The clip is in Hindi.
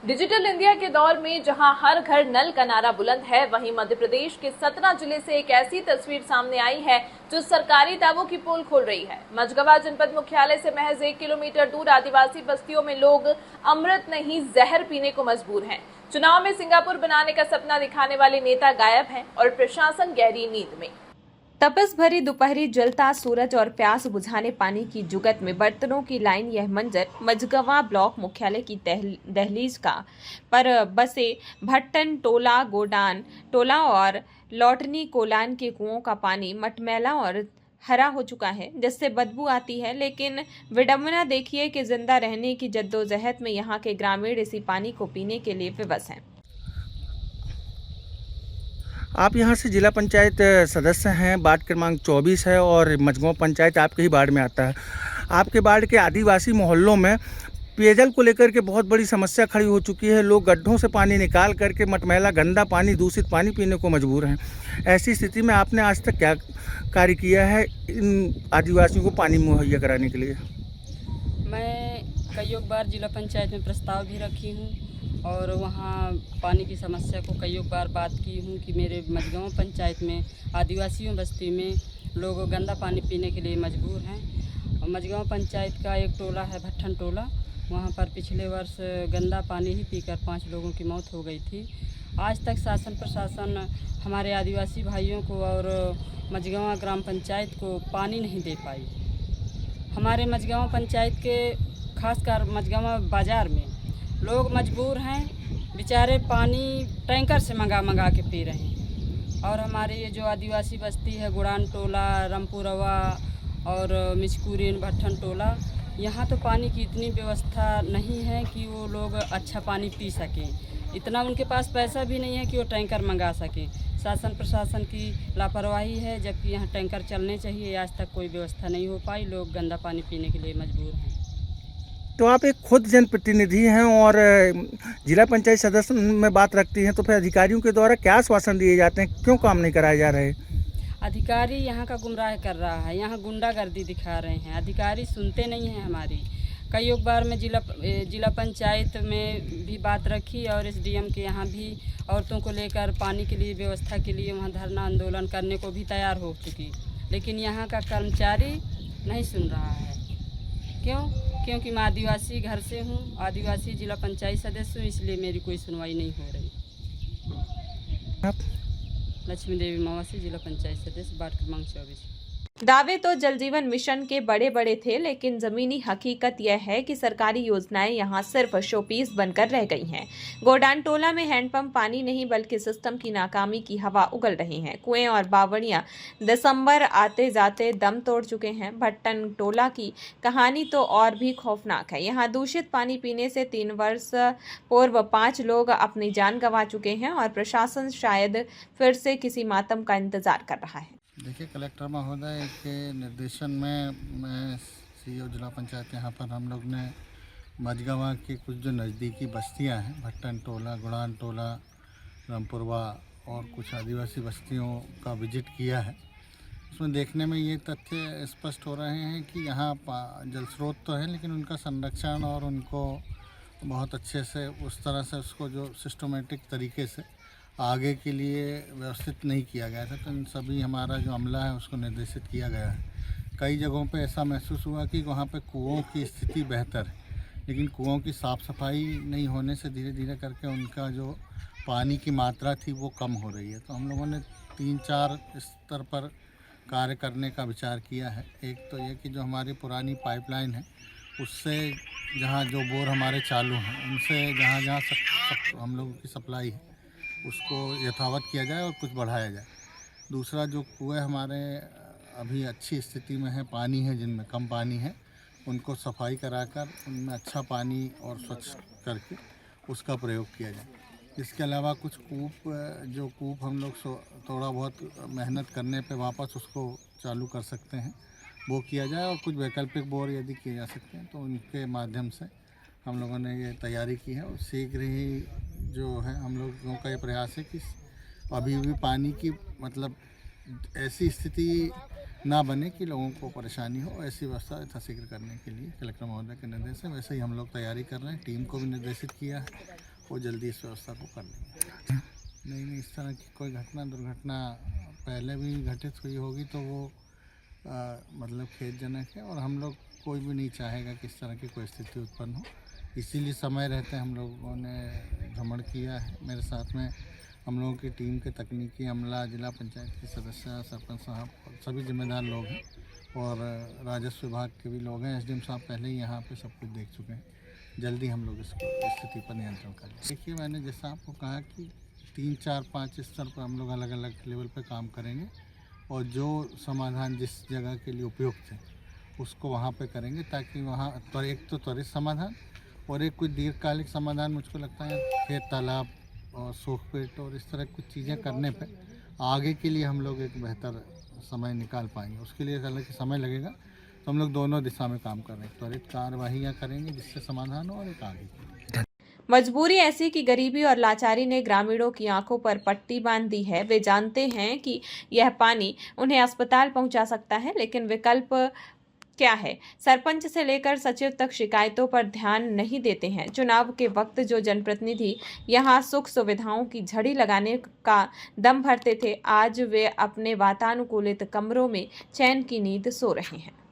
डिजिटल इंडिया के दौर में जहां हर घर नल का नारा बुलंद है, वहीं मध्य प्रदेश के सतना जिले से एक ऐसी तस्वीर सामने आई है जो सरकारी दावों की पोल खोल रही है। मझगवा जनपद मुख्यालय से महज 1 किलोमीटर दूर आदिवासी बस्तियों में लोग अमृत नहीं जहर पीने को मजबूर हैं। चुनाव में सिंगापुर बनाने का सपना दिखाने वाले नेता गायब हैं और प्रशासन गहरी नींद में। तपस भरी दोपहरी, जलता सूरज और प्यास बुझाने पानी की जुगत में बर्तनों की लाइन। यह मंजर मझगवा ब्लॉक मुख्यालय की दहलीज का पर बसे भट्टन टोला, गोडान टोला और लौटनी कोलान के कुओं का पानी मटमैला और हरा हो चुका है, जिससे बदबू आती है। लेकिन विडंबना देखिए कि जिंदा रहने की जद्दोजहद में यहाँ के ग्रामीण इसी पानी को पीने के लिए विवश हैं। आप यहाँ से जिला पंचायत सदस्य हैं, वार्ड क्रमांक 24 है और मझगवा पंचायत आपके ही वार्ड में आता है। आपके वार्ड के आदिवासी मोहल्लों में पेयजल को लेकर के बहुत बड़ी समस्या खड़ी हो चुकी है। लोग गड्ढों से पानी निकाल करके मटमैला गंदा पानी, दूषित पानी पीने को मजबूर हैं। ऐसी स्थिति में आपने आज तक क्या कार्य किया है इन आदिवासियों को पानी मुहैया कराने के लिए? मैं कई बार जिला पंचायत में प्रस्ताव भी रखी हूँ और वहाँ पानी की समस्या को कई बार बात की हूँ कि मेरे मझगवा पंचायत में आदिवासियों बस्ती में लोग गंदा पानी पीने के लिए मजबूर हैं। और मझगवा पंचायत का एक टोला है भट्टन टोला, वहाँ पर पिछले वर्ष गंदा पानी ही पीकर 5 लोगों की मौत हो गई थी। आज तक शासन प्रशासन हमारे आदिवासी भाइयों को और मझगवा ग्राम पंचायत को पानी नहीं दे पाई। हमारे मझगवा पंचायत के खासकर मझगवा बाज़ार में लोग मजबूर हैं, बेचारे पानी टैंकर से मंगा के पी रहे हैं। और हमारे ये जो आदिवासी बस्ती है गुड़ान टोला, रामपुरवा और मिचकुरीन भट्टन टोला, यहाँ तो पानी की इतनी व्यवस्था नहीं है कि वो लोग अच्छा पानी पी सकें। इतना उनके पास पैसा भी नहीं है कि वो टैंकर मंगा सकें। शासन प्रशासन की लापरवाही है, जबकि यहाँ टैंकर चलने चाहिए। आज तक कोई व्यवस्था नहीं हो पाई, लोग गंदा पानी पीने के लिए मजबूर हैं। तो आप एक खुद जनप्रतिनिधि हैं और जिला पंचायत सदस्य में बात रखती हैं, तो फिर अधिकारियों के द्वारा क्या आश्वासन दिए जाते हैं, क्यों काम नहीं कराए जा रहे? अधिकारी यहाँ का गुमराह कर रहा है, यहाँ गुंडागर्दी दिखा रहे हैं। अधिकारी सुनते नहीं हैं हमारी। कई बार मैं जिला पंचायत में भी बात रखी और SDM के यहाँ भी औरतों को लेकर पानी के लिए व्यवस्था के लिए वहाँ धरना आंदोलन करने को भी तैयार हो चुकी, लेकिन यहाँ का कर्मचारी नहीं सुन रहा है। क्योंकि मैं आदिवासी घर से हूँ, आदिवासी जिला पंचायत सदस्य हूँ, इसलिए मेरी कोई सुनवाई नहीं हो रही। आप लक्ष्मी देवी मवासी, जिला पंचायत सदस्य, वार्ड क्रमांक 24। दावे तो जल जीवन मिशन के बड़े बड़े थे, लेकिन जमीनी हकीकत यह है कि सरकारी योजनाएं यहां सिर्फ शोपीस बनकर रह गई हैं। गोडान टोला में हैंडपंप पानी नहीं बल्कि सिस्टम की नाकामी की हवा उगल रही है। कुएं और बावड़ियां दिसंबर आते जाते दम तोड़ चुके हैं। भट्टन टोला की कहानी तो और भी खौफनाक है। यहाँ दूषित पानी पीने से 3 वर्ष पूर्व 5 लोग अपनी जान गंवा चुके हैं और प्रशासन शायद फिर से किसी मातम का इंतजार कर रहा है। देखिए, कलेक्टर महोदय के निर्देशन में मैं CEO जिला पंचायत यहाँ पर हम लोग ने मझगवा के कुछ जो नज़दीकी बस्तियाँ हैं, भट्टन टोला, गुड़ान टोला, रामपुरवा और कुछ आदिवासी बस्तियों का विजिट किया है। उसमें देखने में ये तथ्य स्पष्ट हो रहे हैं कि यहाँ जल स्रोत तो है, लेकिन उनका संरक्षण और उनको बहुत अच्छे से उस तरह से उसको जो सिस्टमेटिक तरीके से आगे के लिए व्यवस्थित नहीं किया गया था। तो इन सभी हमारा जो अमला है उसको निर्देशित किया गया है। कई जगहों पे ऐसा महसूस हुआ कि वहाँ पे कुओं की स्थिति बेहतर है, लेकिन कुओं की साफ़ सफाई नहीं होने से धीरे धीरे करके उनका जो पानी की मात्रा थी वो कम हो रही है। तो हम लोगों ने 3-4 स्तर पर कार्य करने का विचार किया है। एक तो ये कि जो हमारी पुरानी पाइपलाइन है उससे जहाँ जो बोर हमारे चालू हैं उनसे जहाँ जहाँ हम लोगों की सप्लाई है उसको यथावत किया जाए और कुछ बढ़ाया जाए। दूसरा, जो कुएँ हमारे अभी अच्छी स्थिति में है, पानी है जिनमें कम पानी है, उनको सफाई कराकर उनमें अच्छा पानी और स्वच्छ करके उसका प्रयोग किया जाए। इसके अलावा कुछ कूप हम लोग थोड़ा बहुत मेहनत करने पे वापस उसको चालू कर सकते हैं, वो किया जाए। और कुछ वैकल्पिक बोर यदि किए जा सकते हैं तो उनके माध्यम से हम लोगों ने ये तैयारी की है। और शीघ्र ही जो है हम लोगों का ये प्रयास है कि अभी भी पानी की मतलब ऐसी स्थिति ना बने कि लोगों को परेशानी हो, ऐसी व्यवस्था यथाशीघ्र करने के लिए कलेक्टर महोदय के निर्देश है। वैसे ही हम लोग तैयारी कर रहे हैं, टीम को भी निर्देशित किया है वो जल्दी इस व्यवस्था को कर लेंगे। नहीं, इस तरह की कोई दुर्घटना पहले भी घटित हुई होगी तो वो मतलब खेदजनक है, और हम लोग कोई भी नहीं चाहेगा कि इस तरह की कोई स्थिति उत्पन्न हो। इसीलिए समय रहते हम लोगों ने भ्रमण किया है। मेरे साथ में हम लोगों की टीम के तकनीकी अमला, जिला पंचायत के सदस्य, सरपंच साहब, सभी जिम्मेदार लोग हैं, और राजस्व विभाग के भी लोग हैं। एसडीएम साहब पहले ही यहाँ पे सब कुछ देख चुके हैं। जल्दी हम लोग इसको स्थिति पर नियंत्रण कर लेंगे। देखिए, मैंने जैसा आपको कहा कि 3, 4, 5 स्तर पर हम लोग अलग अलग लेवल पे काम करेंगे, और जो समाधान जिस जगह के लिए उपयुक्त है उसको वहाँ पे करेंगे, ताकि वहाँ एक तो त्वरित समाधान और एक कुछ दीर्घकालिक समाधान। मुझको लगता है खेत, तालाब और सूखपेट और इस तरह कुछ चीज़ें करने पे आगे के लिए हम लोग एक बेहतर समय निकाल पाएंगे। उसके लिए हालांकि समय लगेगा, तो हम लोग दोनों दिशा में काम कर रहे हैं। त्वरित कार्यवाहियाँ करेंगे जिससे समाधान हो, और एक आगे के लिए। मजबूरी ऐसी कि गरीबी और लाचारी ने ग्रामीणों की आंखों पर पट्टी बांध दी है। वे जानते हैं कि यह पानी उन्हें अस्पताल पहुंचा सकता है, लेकिन विकल्प क्या है? सरपंच से लेकर सचिव तक शिकायतों पर ध्यान नहीं देते हैं। चुनाव के वक्त जो जनप्रतिनिधि यहां सुख सुविधाओं की झड़ी लगाने का दम भरते थे, आज वे अपने वातानुकूलित कमरों में चैन की नींद सो रहे हैं।